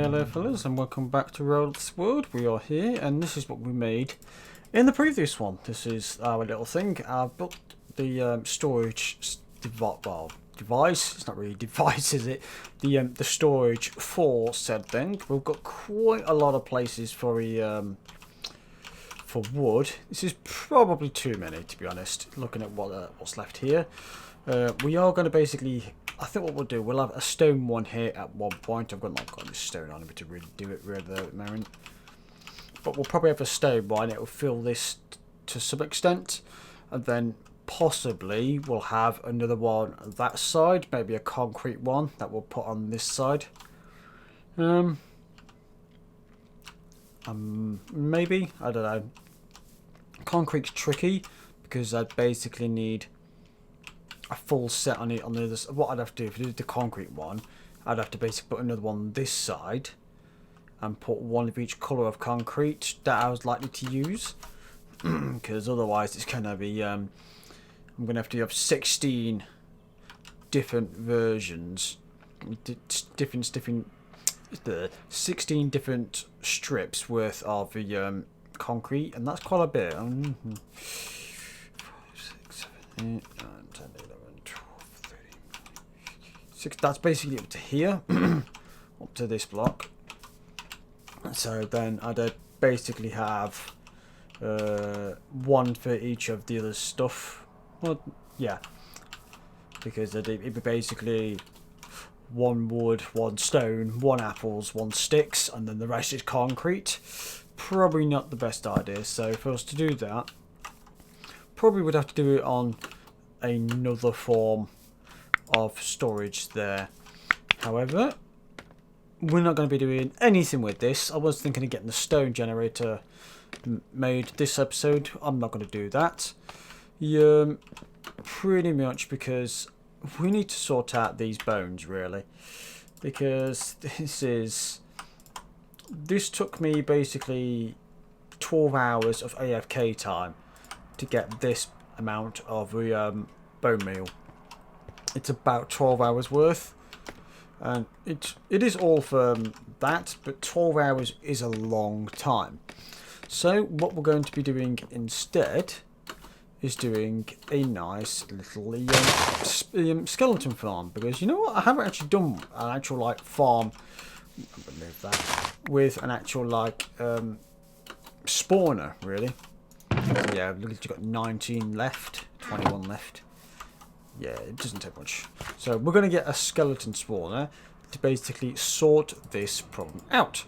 Hello fellas and welcome back to Reldeth's World. We are here and this is what we made in the previous one. This is our little thing. I've built the storage device. It's not really a device, is it? The storage for said thing. We've got quite a lot of places for wood. This is probably too many, to be honest, looking at what's left here. We are going to basically, I think what we'll do, we'll have a stone one here at one point. I've got this stone on me to really do it really at the moment. But we'll probably have a stone one. It will fill this to some extent. And then possibly we'll have another one on that side. Maybe a concrete one that we'll put on this side. Maybe, I don't know. Concrete's tricky because I'd basically need a full set on it on the other side. What I'd have to do if I did the concrete one, I'd have to basically put another one on this side and put one of each colour of concrete that I was likely to use, because otherwise it's going to be I'm going to have 16 different versions, 16 different strips worth of the concrete, and that's quite a bit. 5, 6, 7, 8, 9, 10, 11, 12, 13, 6. That's basically up to here, up to this block. So then I'd basically have one for each of the other stuff. Well, yeah, because it'd be basically one wood, one stone, one apples, one sticks, and then the rest is concrete. Probably not the best idea. So for us to do that, probably would have to do it on another form of storage there. However, we're not going to be doing anything with this. I was thinking of getting the stone generator made this episode. I'm not going to do that. Pretty much because we need to sort out these bones, really, because this took me basically 12 hours of AFK time to get this amount of bone meal. It's about 12 hours worth, and it is all for that, but 12 hours is a long time. So what we're going to be doing instead is doing a nice little skeleton farm, because you know what, I haven't actually done an actual like farm. I'm gonna move that with an actual like spawner, really. So yeah, look, you've got 19 left, 21 left. Yeah, it doesn't take much. So we're gonna get a skeleton spawner to basically sort this problem out.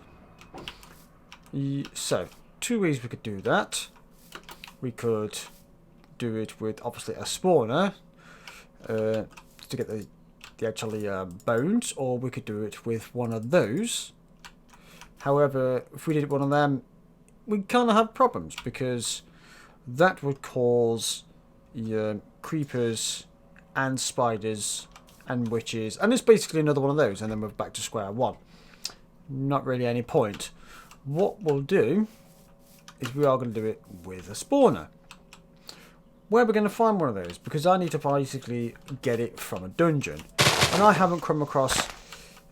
So 2 ways we could do that. We could do it with obviously a spawner to get the actually bones, or we could do it with one of those. However, if we did one of them, we kind of have problems, because that would cause creepers and spiders and witches, and it's basically another one of those, and then we're back to square one. Not really any point. What we'll do is we are going to do it with a spawner. Where are we going to find one of those? Because I need to basically get it from a dungeon. And I haven't come across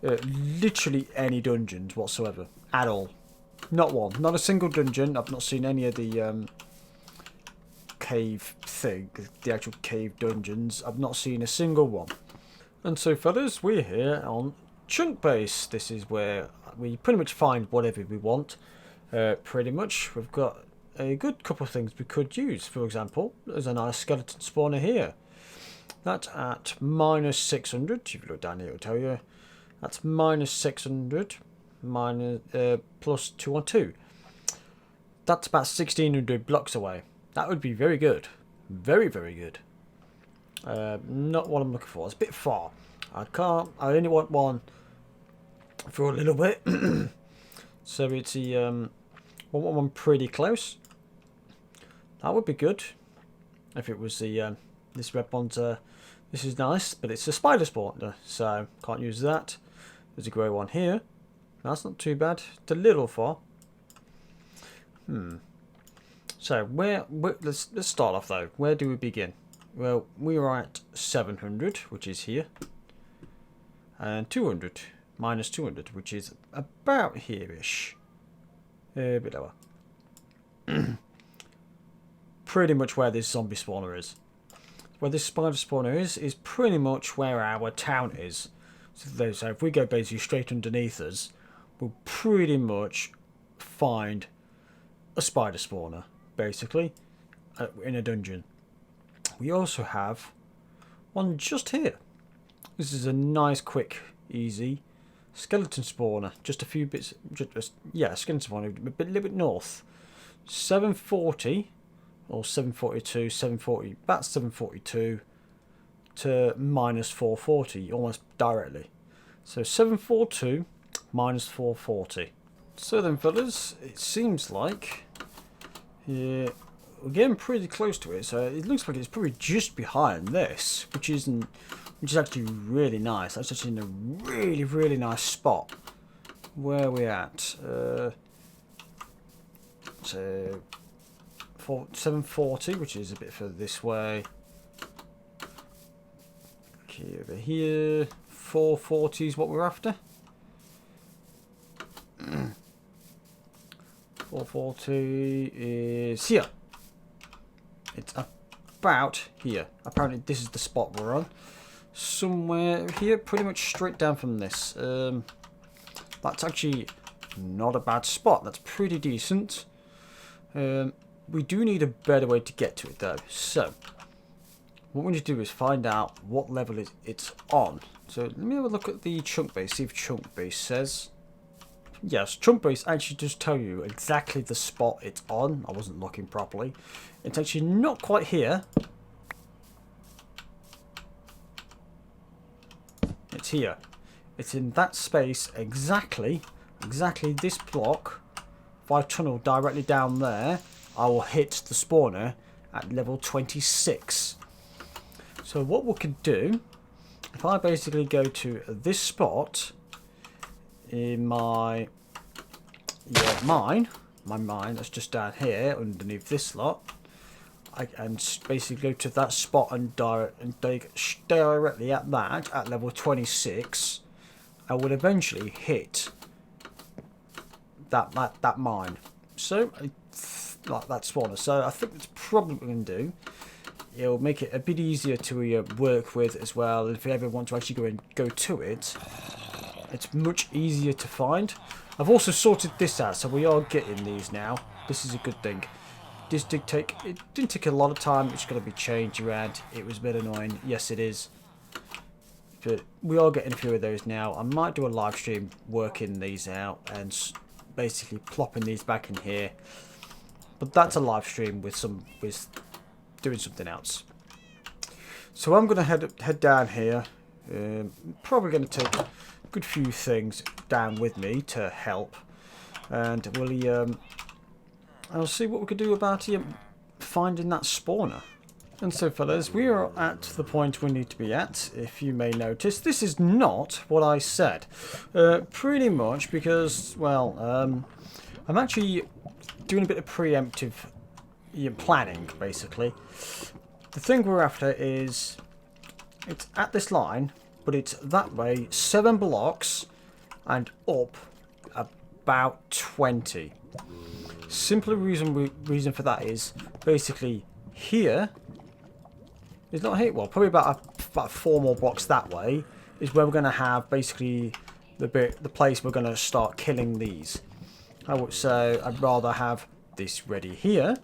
literally any dungeons whatsoever. At all. Not one. Not a single dungeon. I've not seen any of the cave thing. The actual cave dungeons. I've not seen a single one. And so fellas, we're here on Chunk Base. This is where we pretty much find whatever we want. Pretty much. We've got a good couple of things we could use. For example, there's a nice skeleton spawner here. That's at minus 600. If you look down here, it'll tell you. That's minus 600 minus plus 212. That's about 1600 blocks away. That would be very good. Very, very good. Not what I'm looking for. It's a bit far. I only want one for a little bit. So it's the one pretty close. That would be good if it was the this red one's this is nice, but it's a spider spawner, so can't use that. There's a grey one here. That's not too bad. It's a little far. So let's start off though. Where do we begin? Well, we are at 700, which is here, and 200, minus 200, which is about here-ish. A bit lower. Pretty much where this zombie spawner is. Where this spider spawner is pretty much where our town is. So if we go basically straight underneath us, we'll pretty much find a spider spawner, basically, in a dungeon. We also have one just here. This is a nice, quick, easy skeleton spawner. Just a few bits, yeah, skeleton spawner, a little bit north. 740, or 742, 740, about 742 to minus 440, almost directly. So 742 minus 440. So then, fellas, it seems like we're getting pretty close to it. So it looks like it's probably just behind this, which is actually really nice. That's actually in a really, really nice spot. Where are we at? So 740, which is a bit further this way. Okay, over here. 440 is what we're after. 440 is here. It's about here. Apparently this is the spot we're on. Somewhere here, pretty much straight down from this. That's actually not a bad spot. That's pretty decent. We do need a better way to get to it though. So what we need to do is find out what level it's on. So let me have a look at the chunk base, see if chunk base says. Yes, chunk base actually does tell you exactly the spot it's on. I wasn't looking properly. It's actually not quite here. It's here. It's in that space exactly this block. If I tunnel directly down there, I will hit the spawner at level 26. So what we can do, if I basically go to this spot in my mine that's just down here underneath this lot, I can basically go to that spot and directly at that at level 26. I will eventually hit that mine. So like that spawner. So I think that's probably what we can do. It'll make it a bit easier to work with as well. If you ever want to actually go to it, it's much easier to find. I've also sorted this out, so we are getting these now. This is a good thing. This didn't take a lot of time. It's going to be changed around. It was a bit annoying. Yes, it is. But we are getting a few of those now. I might do a live stream working these out and basically plopping these back in here. But that's a live stream with doing something else. So I'm going to head down here. Probably going to take a good few things down with me to help, and I'll see what we could do about finding that spawner. And so, fellas, we are at the point we need to be at. If you may notice, this is not what I said. Pretty much because, well, I'm actually doing a bit of preemptive planning, basically. The thing we're after is, it's at this line, but it's that way 7 blocks and up about 20. Simple reason for that is basically here. It's not here. Well, probably about 4 more blocks that way is where we're going to have basically the place we're going to start killing these. So I'd rather have this ready here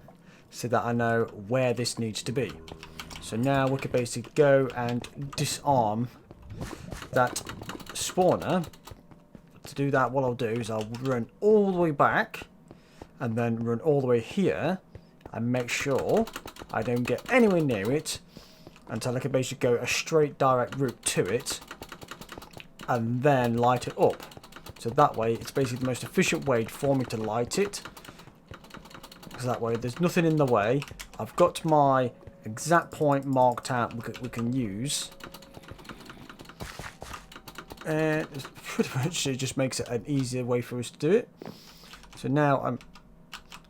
so that I know where this needs to be. So now we could basically go and disarm that spawner. To do that, what I'll do is I'll run all the way back and then run all the way here and make sure I don't get anywhere near it until I can basically go a straight direct route to it and then light it up. So that way it's basically the most efficient way for me to light it, because that way there's nothing in the way. I've got my exact point marked out we can use, and pretty much it just makes it an easier way for us to do it. So now I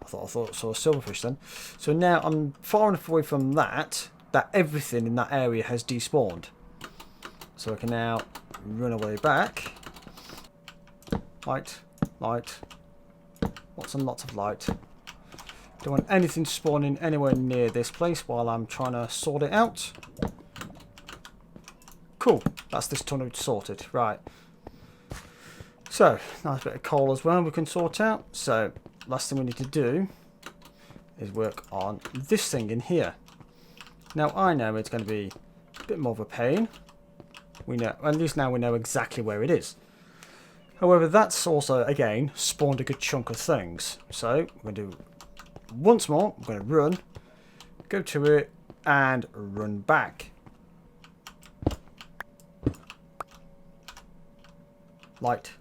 thought I saw a silverfish then. So now I'm far enough away from that everything in that area has despawned. So I can now run away back Light, light, lots and lots of light. Don't want anything spawning anywhere near this place while I'm trying to sort it out. Cool, that's this tunnel sorted. Right. So, nice bit of coal as well we can sort out. So, last thing we need to do is work on this thing in here. Now, I know it's going to be a bit more of a pain. We know, at least now we know exactly where it is. However, that's also, again, spawned a good chunk of things. So, we're going to do once more. We're going to run, go to it, and run back. Light.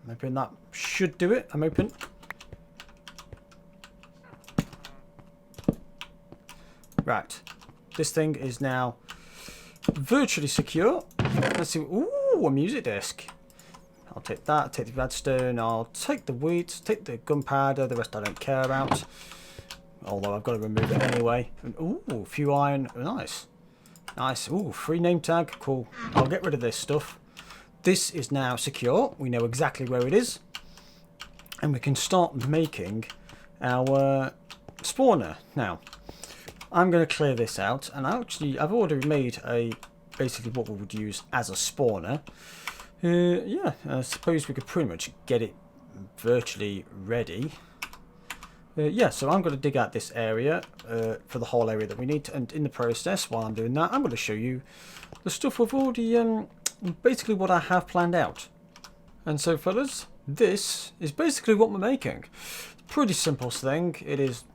I'm hoping that should do it. I'm hoping. Right. This thing is now virtually secure. Let's see. Ooh, a music disc. I'll take that. Take the redstone. I'll take the wheat. Take the gunpowder. The rest I don't care about. Although I've got to remove it anyway. And, ooh, a few iron. Nice. Nice. Ooh, free name tag. Cool. I'll get rid of this stuff. This is now secure. We know exactly where it is. And we can start making our spawner. Now, I'm going to clear this out. And I've already made basically what we would use as a spawner. Yeah, I suppose we could pretty much get it virtually ready. Yeah, so I'm going to dig out this area for the whole area that we need. And in the process, while I'm doing that, I'm going to show you the stuff we've already... basically what I have planned out. And so fellas, this is basically what we're making. Pretty simple thing. It is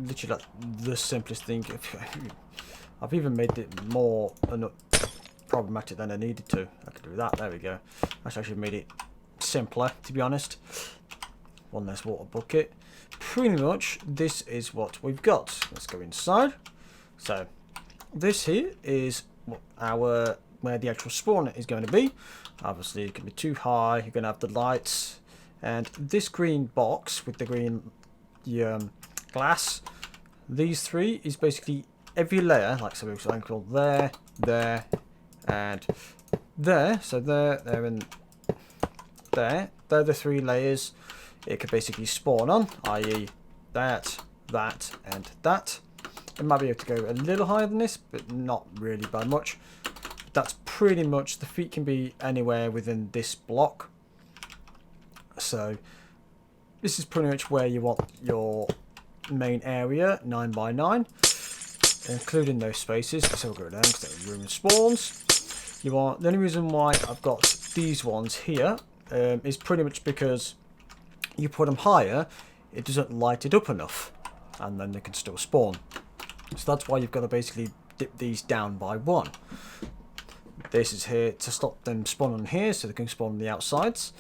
literally like the simplest thing. I've even made it more problematic than I needed to. I could do that. There we go. That's actually made it simpler, to be honest. One less water bucket. Pretty much this is what we've got. Let's go inside. So this here is where the actual spawner is going to be. Obviously it can be too high. You're going to have the lights, and this green box with the green glass, these three is basically every layer, like so we've called there, and there. So there, and there. They're the three layers it could basically spawn on, i.e. that, and that. It might be able to go a little higher than this, but not really by much. That's pretty much, the feet can be anywhere within this block. So this is pretty much where you want your main area, 9 by 9, including those spaces. So we'll go down because the room spawns. The only reason why I've got these ones here is pretty much because you put them higher, it doesn't light it up enough, and then they can still spawn. So that's why you've got to basically dip these down by 1. This is here to stop them spawning here, so they can spawn on the outsides.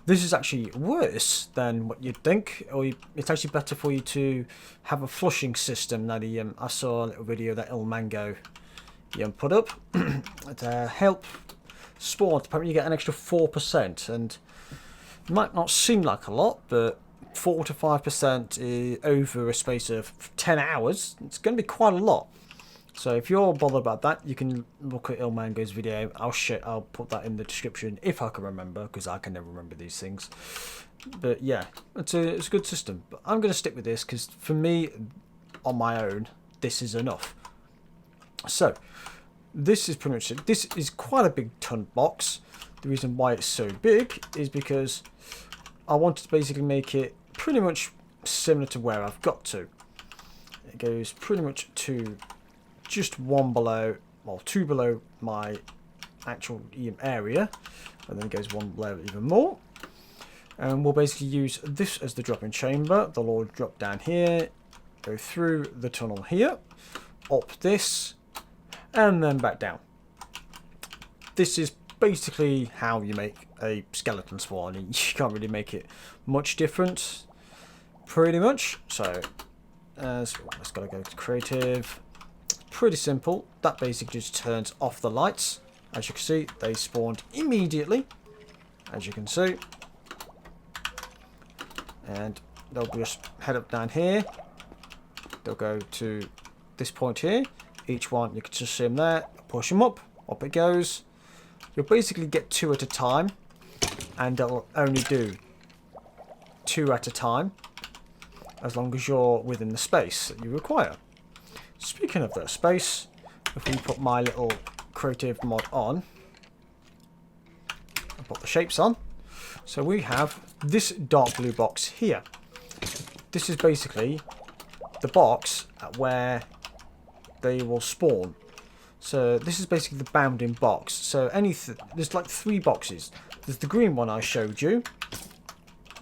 This is actually worse than what you'd think, or it's actually better for you to have a flushing system. That I saw a little video that Ilmango put up to help spawn. Apparently, you get an extra 4%, and it might not seem like a lot, but 4 to 5% over a space of 10 hours, it's going to be quite a lot. So if you're bothered about that, you can look at Ilmango's video. I'll put that in the description if I can remember, because I can never remember these things. But yeah, it's a good system. But I'm going to stick with this because for me, on my own, this is enough. So this is pretty much it. This is quite a big ton box. The reason why it's so big is because I wanted to basically make it pretty much similar to where I've got to. It goes pretty much to just one below, well, 2 below my actual area, and then it goes one below even more. And we'll basically use this as the drop-in chamber. They'll all drop down here, go through the tunnel here, up this, and then back down. This is basically how you make a skeleton spawn. You can't really make it much different, pretty much. So, let's gotta go to creative. Pretty simple. That basically just turns off the lights. As you can see, they spawned immediately, as you can see. And they'll just head up down here. They'll go to this point here, Each one, you can just see them there. Push them up it goes. You'll basically get 2 at a time, and it'll only do 2 at a time, as long as you're within the space that you require. Speaking of that space, if we put my little creative mod on, I'll put the shapes on. So we have this dark blue box here. This is basically the box where they will spawn. So this is basically the bounding box. So there's like 3 boxes. There's the green one I showed you.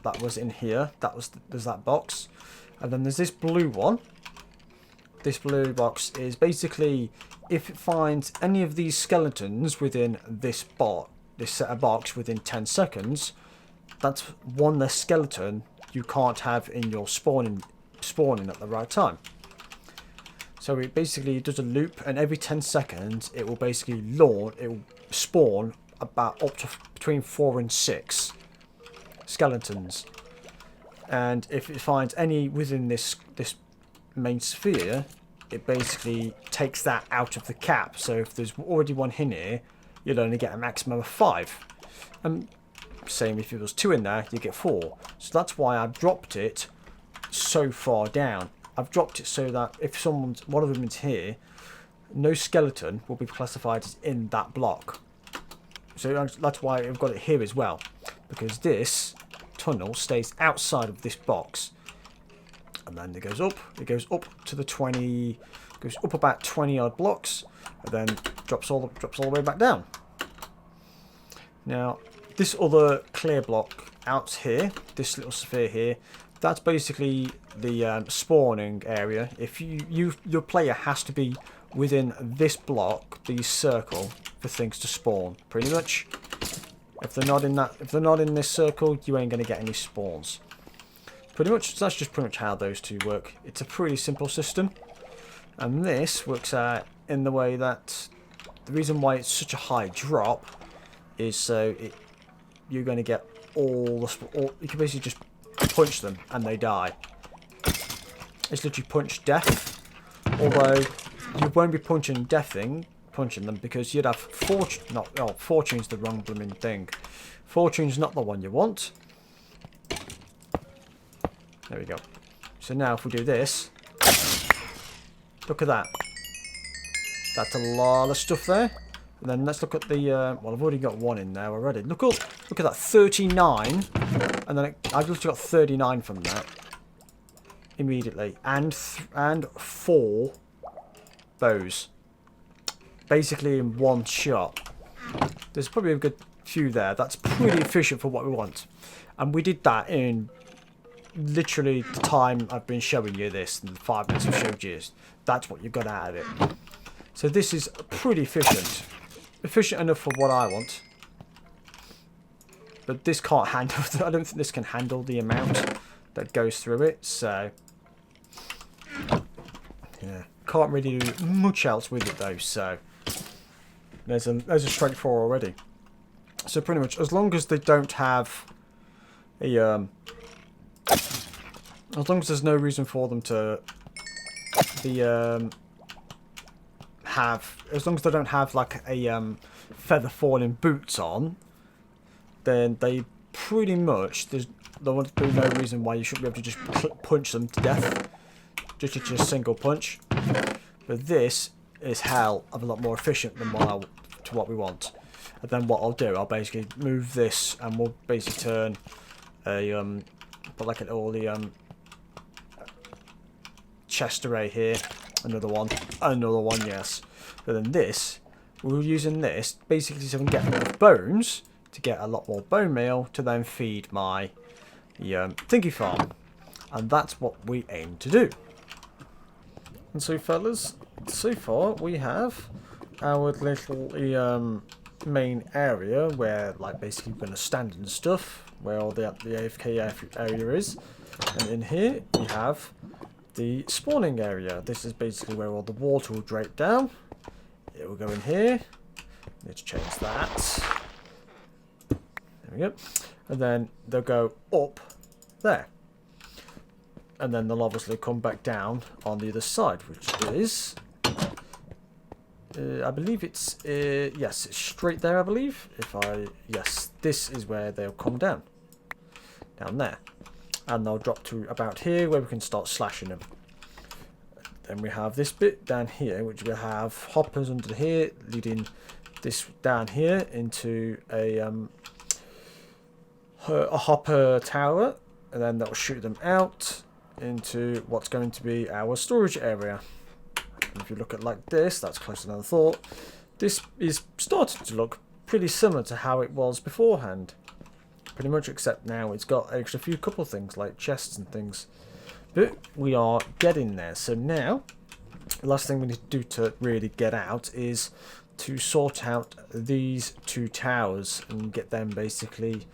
That was in here. There's that box. And then there's this blue one. This blue box is basically if it finds any of these skeletons within this set of box within 10 seconds, that's one less skeleton you can't have in your spawning at the right time. So it basically does a loop, and every 10 seconds it will basically spawn about up to between 4 and 6 skeletons. And if it finds any within this main sphere, it basically takes that out of the cap. So if there's already one in here, you'll only get a maximum of 5. And same if there was 2 in there, you get 4. So that's why I've dropped it so far down. I've dropped it so that if one of them is here, no skeleton will be classified as in that block. So that's why I've got it here as well, because this tunnel stays outside of this box. And then it goes up to the 20, goes up about 20 odd blocks, and then drops all the way back down. Now this other clear block out here, this little sphere here, that's basically the spawning area. If your player has to be within this block, the circle, for things to spawn. Pretty much. If they're not in this circle, you ain't gonna get any spawns. Pretty much. That's just pretty much how those two work. It's a pretty simple system, and this works out in the way that the reason why it's such a high drop is so you're going to get you can basically just punch them and they die. It's literally punch death. Although you won't be punching them because you'd have fortune's the wrong blooming thing. Fortune's not the one you want. There we go. So now if we do this, look at that. That's a lot of stuff there. And then let's look at the, well, I've already got 1 in there already. Look at that, 39. And then I've just got 39 from that. Immediately. And 4 bows. Basically in one shot. There's probably a good few there. That's pretty efficient for what we want. And we did that in literally the time I've been showing you this. And the 5 minutes I've showed you this. That's what you got out of it. So this is pretty efficient. Efficient enough for what I want. But this can't handle... I don't think this can handle the amount that goes through it. So... yeah. Can't really do much else with it though. So... There's a straight 4 already. So pretty much, as long as they don't have a... as long as there's no reason for them to... as long as they don't have like a feather falling boots on, then they pretty much there would be no reason why you shouldn't be able to just punch them to death, just a single punch. But this is hell of a lot more efficient than what we want. And then what I'll do, I'll basically move this, and we'll basically turn a put like an all chest array here. Another one, yes. But then this, we're using this basically so we can get enough bones to get a lot more bone meal to then feed my thingy farm. And that's what we aim to do. And so fellas, so far we have our little main area where like basically we're going to stand and stuff, where all the AFK area is. And in here we have the spawning area. This is basically where all the water will drape down. It will go in here. Let's change that. There we go. And then they'll go up there. And then they'll obviously come back down on the other side, which is I believe it's, yes, it's straight there, I believe. Yes, this is where they'll come down. Down there. And they'll drop to about here where we can start slashing them. Then we have this bit down here, which will have hoppers under here, leading this down here into a hopper tower. And then that will shoot them out into what's going to be our storage area. And if you look at like this, that's closer than I thought. This is starting to look pretty similar to how it was beforehand. Pretty much, except now it's got an extra few couple things like chests and things. But we are getting there. So now, the last thing we need to do to really get out is to sort out these two towers and get them basically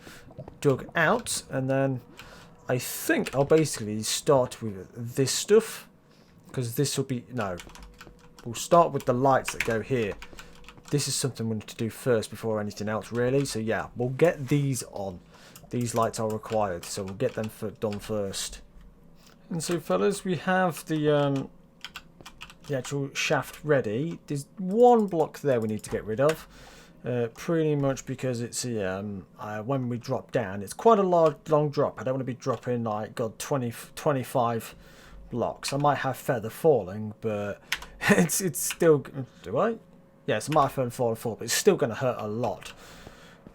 dug out. And then I think I'll basically start with this stuff. Because this will be... No. We'll start with the lights that go here. This is something we need to do first before anything else, really. So yeah, we'll get these on. These lights are required, so we'll get them done first. And so, fellas, we have the actual shaft ready. There's one block there we need to get rid of. Pretty much because it's when we drop down, it's quite a long drop. I don't want to be dropping like 25 blocks. I might have feather falling, but it's still... Do I? Yes, I might have feather falling, but it's still going to hurt a lot.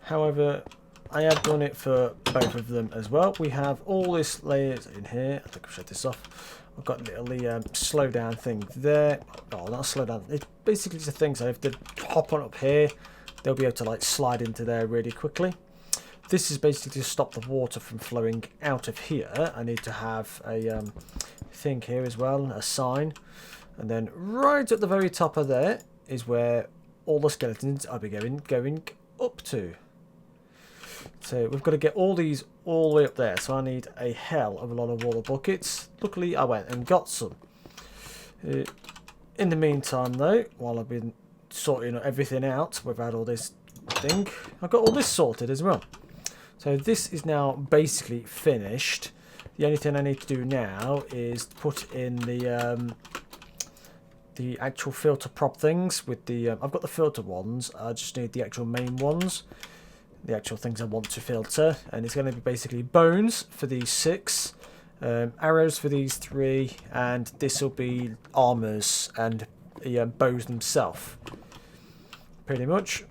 However, I have done it for both of them as well. We have all this layers in here. I think I'll shut this off. I've got little slow down thing there. Oh, not slow down. It's basically just a thing. So if they hop on up here, they'll be able to like slide into there really quickly. This is basically to stop the water from flowing out of here. I need to have a thing here as well, a sign. And then right at the very top of there is where all the skeletons are going up to. So we've got to get all these all the way up there. So I need a hell of a lot of water buckets. Luckily I went and got some. In the meantime though, while I've been sorting everything out, we've had all this thing, I've got all this sorted as well. So this is now basically finished. The only thing I need to do now is put in the actual filter prop things with the... I've got the filter ones, I just need the actual main ones. The actual things I want to filter. And it's going to be basically bones for these 6, arrows for these 3, and this will be armors and the bows themselves. Pretty much.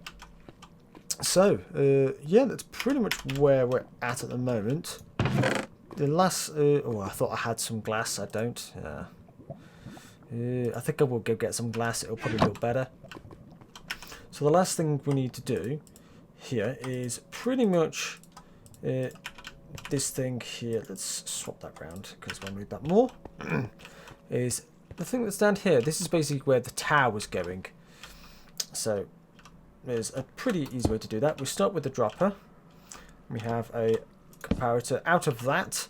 So, yeah, that's pretty much where we're at the moment. The last... oh, I thought I had some glass. I don't. I think I will go get some glass. It'll probably look better. So the last thing we need to do here is pretty much this thing here. Let's swap that round because we'll need that more. Is the thing that's down here. This is basically where the tower's going. So there's a pretty easy way to do that. We start with the dropper. We have a comparator out of that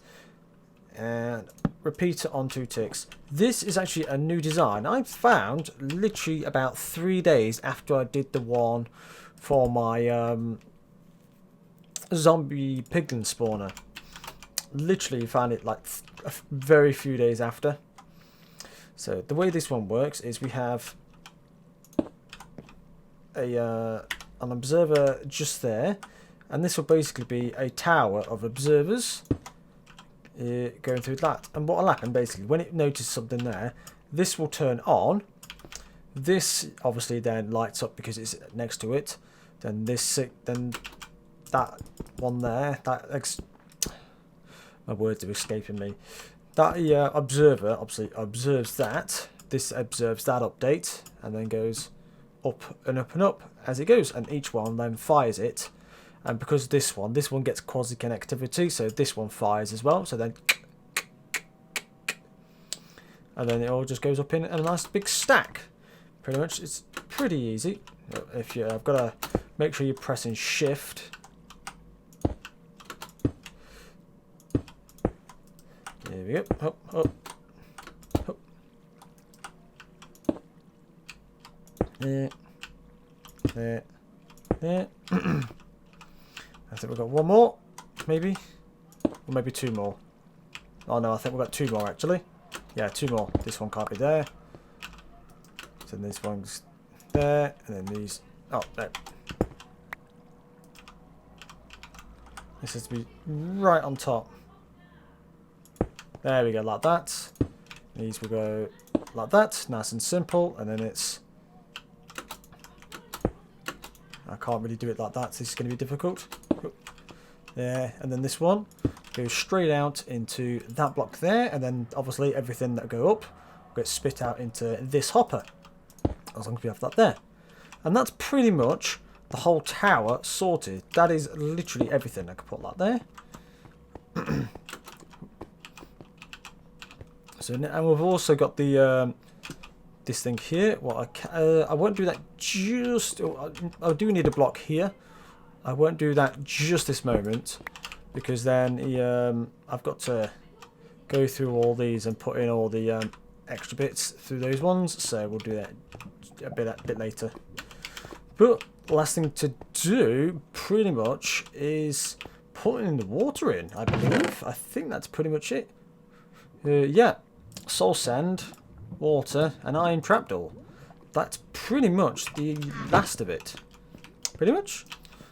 and repeater on 2 ticks. This is actually a new design I found literally about 3 days after I did the one for my zombie piglin spawner. Literally found it like a very few days after. So the way this one works is we have an observer just there, and this will basically be a tower of observers going through that. And what will happen basically when it notices something there, this will turn on. This obviously then lights up because it's next to it. Then then that one there, my words are escaping me. That observer obviously observes that. This observes that update and then goes up and up and up as it goes, and each one then fires it. And because this one gets quasi connectivity, so this one fires as well. So then, and then it all just goes up in a nice big stack. Pretty much, it's pretty easy. If you, I've got to make sure you're pressing shift. There we go. Up, up, up. There, there, there. I think we've got one more, maybe, or maybe 2 more. Oh no, I think we've got 2 more actually. Yeah, 2 more. This one can't be there. So this one's there, and then these. Oh no. This has to be right on top. There we go, like that. These will go like that, nice and simple, and then it's. I can't really do it like that, so this is going to be difficult. There, and then this one goes straight out into that block there, and then obviously everything that go up gets spit out into this hopper, as long as we have that there. And that's pretty much the whole tower sorted. That is literally everything. I can put that there. So, and we've also got the this thing here. Well, I won't do that just. I do need a block here. I won't do that just this moment, because then I've got to go through all these and put in all the extra bits through those ones. So we'll do that a bit later. But the last thing to do, pretty much, is putting the water in. I believe. I think that's pretty much it. Yeah, soul sand, water, and iron trapdoor. That's pretty much the last of it. Pretty much.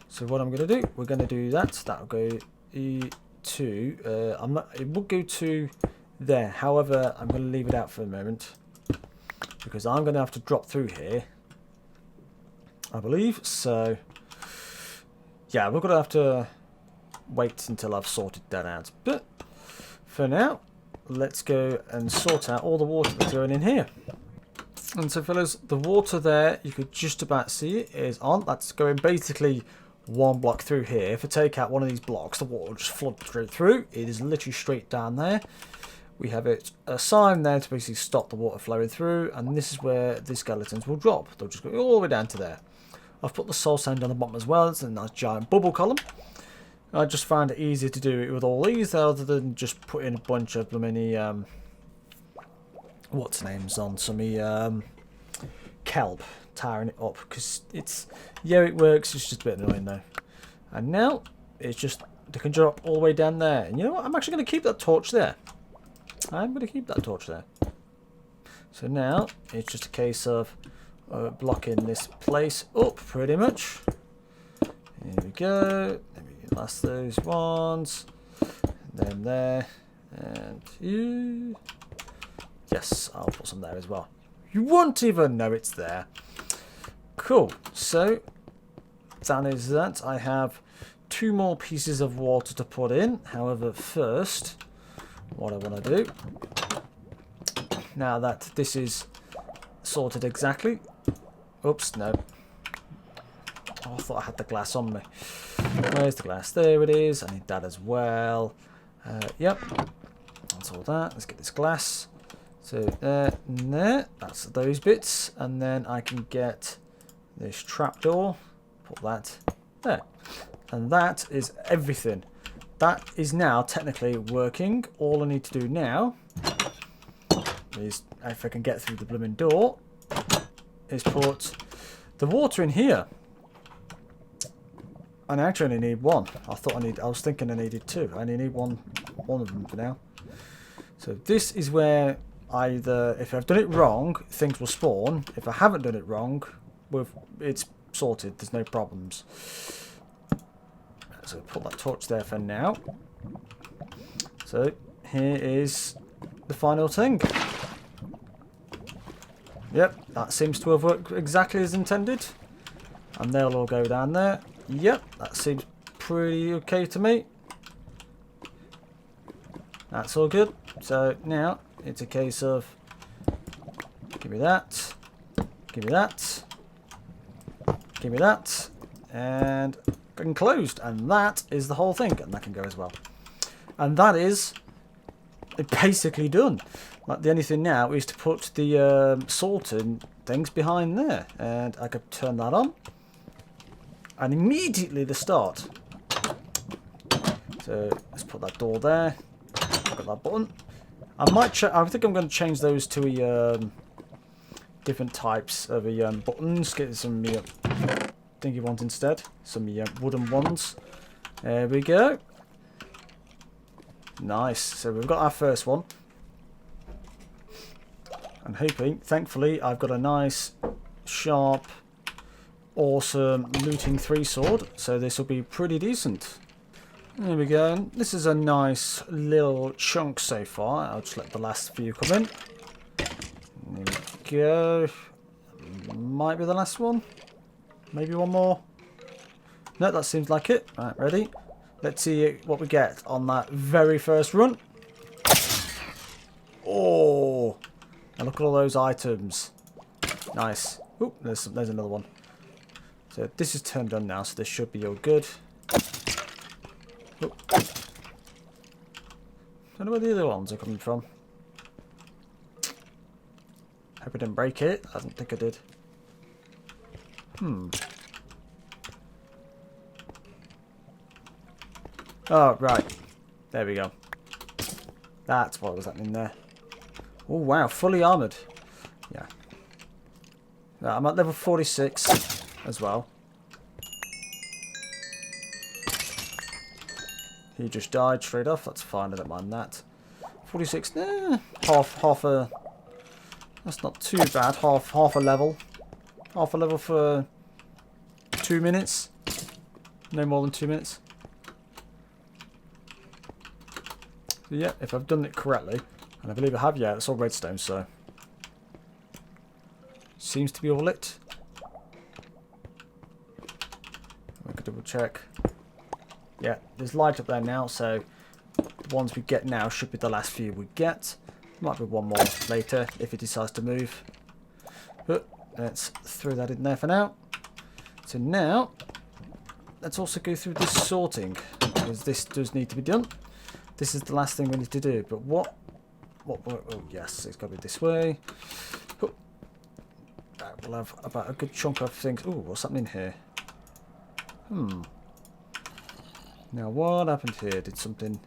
So what I'm going to do, we're going to do that. That'll go to. It will go to there. However, I'm going to leave it out for a moment because I'm going to have to drop through here, I believe. So yeah, we're going to have to wait until I've sorted that out. But for now, let's go and sort out all the water that's going in here. And so, fellas, the water there, you could just about see it, is on. That's going basically one block through here. If I take out one of these blocks, the water will just flood straight through. It is literally straight down there. We have it a sign there to basically stop the water flowing through, and this is where the skeletons will drop. They'll just go all the way down to there. I've put the soul sand on the bottom as well. It's a nice giant bubble column. I just found it easier to do it with all these rather than just put in a bunch of mini what's names on some kelp, tiring it up, because it's, yeah, it works, it's just a bit annoying though. And now it's just, they can drop all the way down there. And you know what, I'm actually going to keep that torch there. I'm going to keep that torch there. So now it's just a case of blocking this place up pretty much. Here we go. Let me last those ones. And then there. And you. Yes, I'll put some there as well. You won't even know it's there. Cool. So that is that. I have 2 more pieces of water to put in. However, first, what I want to do, now that this is sorted exactly. Oops, no. Oh, I thought I had the glass on me. Where's the glass? There it is. I need that as well. Yep. That's all that. Let's get this glass. So there, and there. That's those bits. And then I can get this trapdoor. Put that there. And that is everything. That is now technically working. All I need to do now is, if I can get through the blooming door, is put the water in here. And I actually only need 1. I was thinking I needed 2. I only need one of them for now. So this is where either, if I've done it wrong, things will spawn. If I haven't done it wrong, it's sorted. There's no problems. So put that torch there for now. So here is the final thing. Yep, that seems to have worked exactly as intended. And they'll all go down there. Yep, that seems pretty okay to me. That's all good. So now it's a case of give me that, give me that, give me that, and closed. And that is the whole thing. And that can go as well. And that is basically done. Like, the only thing now is to put the sorting things behind there, and I could turn that on, and immediately they start. So let's put that door there. Got that button. I think I'm going to change those to different types of buttons. Get some thingy ones instead. Some wooden ones. There we go. Nice. So we've got our first one. I'm hoping, thankfully, I've got a nice sharp, awesome looting 3 sword. So this will be pretty decent. There we go. This is a nice little chunk so far. I'll just let the last few come in. There we go. Might be the last one. Maybe one more. No, that seems like it. Right, ready? Let's see what we get on that very first run. Oh! And look at all those items. Nice. Oh, there's another one. So this is turned on now, so this should be all good. Oh. Don't know where the other ones are coming from. Hope I didn't break it. I don't think I did. Oh, right. There we go. That's what was happening there. Oh, wow. Fully armoured. Yeah. I'm at level 46 as well. He just died straight off. That's fine. I don't mind that. 46. Half a... That's not too bad. Half a level. Half a level for 2 minutes. No more than 2 minutes. So yeah, if I've done it correctly, and I believe I have, yeah, it's all redstone, so seems to be all lit. I could double check. Yeah, there's light up there now, so the ones we get now should be the last few we get. Might be one more later if it decides to move. But let's throw that in there for now. So now, let's also go through this sorting, because this does need to be done. This is the last thing we need to do, but what oh yes, it's got to be this way. Oh. We'll have about a good chunk of things. Oh, what's happening here? Now what happened here? Did something...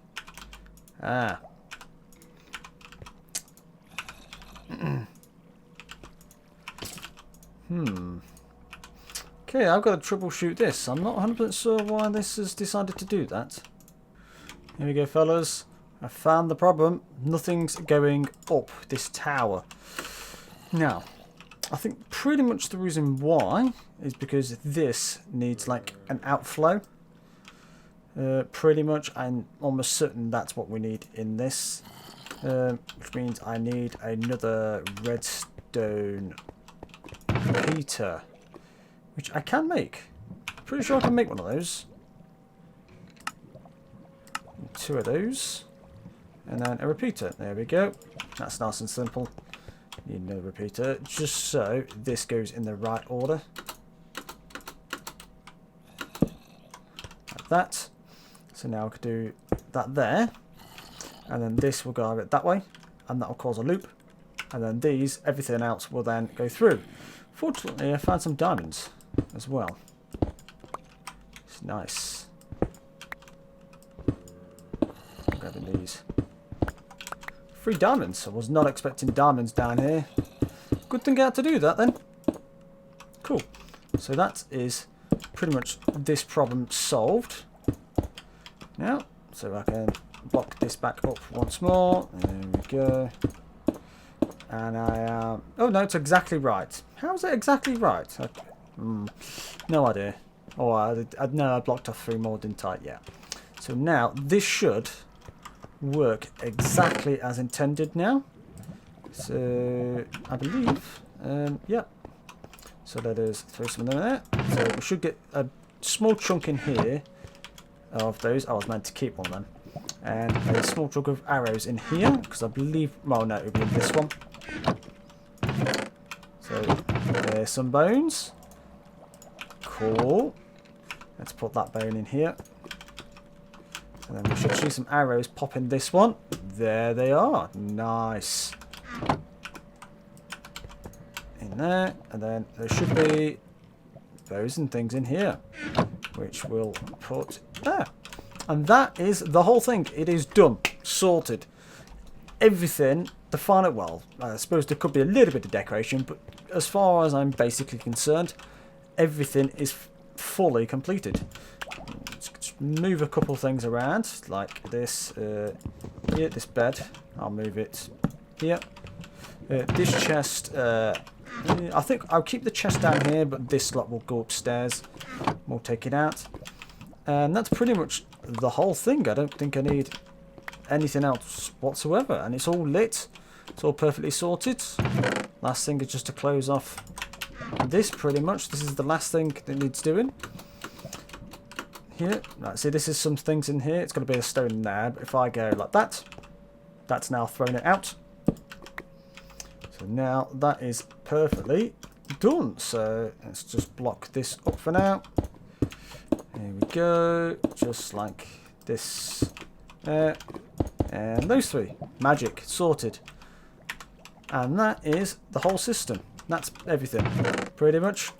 Ah. Okay, I've got to troubleshoot this. I'm not 100% sure why this has decided to do that. Here we go, fellas. I found the problem. Nothing's going up this tower. Now, I think pretty much the reason why is because this needs like an outflow. Pretty much, I'm almost certain that's what we need in this. Which means I need another redstone repeater. Which I can make. Pretty sure I can make one of those. 2 of those. And then a repeater. There we go. That's nice and simple. Need another repeater. Just so this goes in the right order. Like that. So now I could do that there. And then this will go a bit that way. And that will cause a loop. And then these, everything else will then go through. Fortunately, I found some diamonds as well. It's nice. Grabbing these. 3 diamonds. I was not expecting diamonds down here. Good thing I had to do that then. Cool. So that is pretty much this problem solved. Now, so I can block this back up once more. There we go. And I oh no, it's exactly right. How is it exactly right? No idea. Oh, I know I blocked off 3 more, didn't I? Yeah. So now this should work exactly as intended now. So I believe, yeah. So let us throw some of them there. So we should get a small chunk in here of those. I was meant to keep one of them. And a small chunk of arrows in here, because I believe, well no, it would be in this one. So there's some bones. Cool. Let's put that bone in here. And then we should see some arrows pop in this one. There they are. Nice. In there. And then there should be bows and things in here, which we'll put there. And that is the whole thing. It is done. Sorted. Everything, the final, well, I suppose there could be a little bit of decoration, but as far as I'm basically concerned, everything is fully completed. Just move a couple things around, like this, here, this bed, I'll move it here. This chest I think I'll keep the chest down here, but this lot will go upstairs. We'll take it out. And that's pretty much the whole thing. I don't think I need anything else whatsoever. And it's all lit. It's all perfectly sorted. Last thing is just to close off this pretty much. This is the last thing that needs doing. Here. Right, see, this is some things in here. It's going to be a stone in there. But if I go like that, that's now thrown it out. So now that is perfectly done. So let's just block this up for now. Here we go. Just like this. There. And those three. Magic. Sorted. And that is the whole system. That's everything. Pretty much.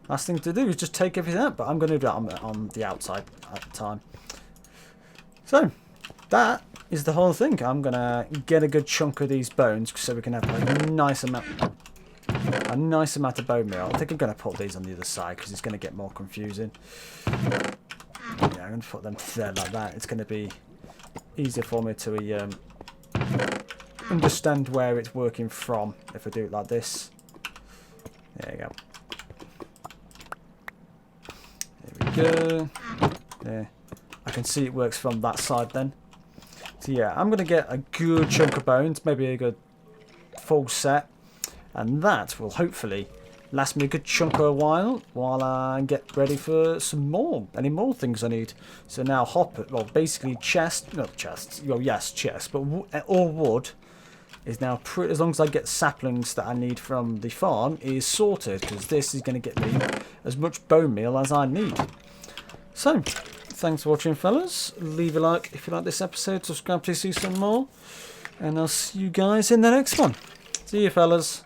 Last thing to do is just take everything out. But I'm going to do that on the outside at the time. So that is the whole thing. I'm going to get a good chunk of these bones so we can have a nice amount of bone meal. I think I'm going to put these on the other side because it's going to get more confusing. Yeah, I'm going to put them there like that. It's going to be easier for me to understand where it's working from if I do it like this. There you go. There we go. There. I can see it works from that side then. So yeah, I'm going to get a good chunk of bones, maybe a good full set. And that will hopefully last me a good chunk of a while I get ready for some more. Any more things I need. So now basically chest, not chests, well yes, chest, but all wood is now, as long as I get saplings that I need from the farm, is sorted. Because this is going to get me as much bone meal as I need. So, thanks for watching, fellas. Leave a like if you like this episode. Subscribe to see some more. And I'll see you guys in the next one. See you, fellas.